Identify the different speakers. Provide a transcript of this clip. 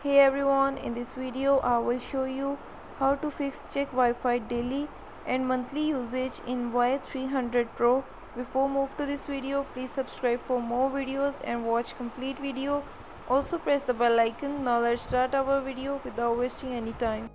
Speaker 1: Hey everyone, in this video I will show you how to fix check Wi-Fi daily and monthly usage in Y300 Pro. Before move to this video, please subscribe for more videos and watch complete video. Also press the bell icon. Now let's start our video without wasting any time.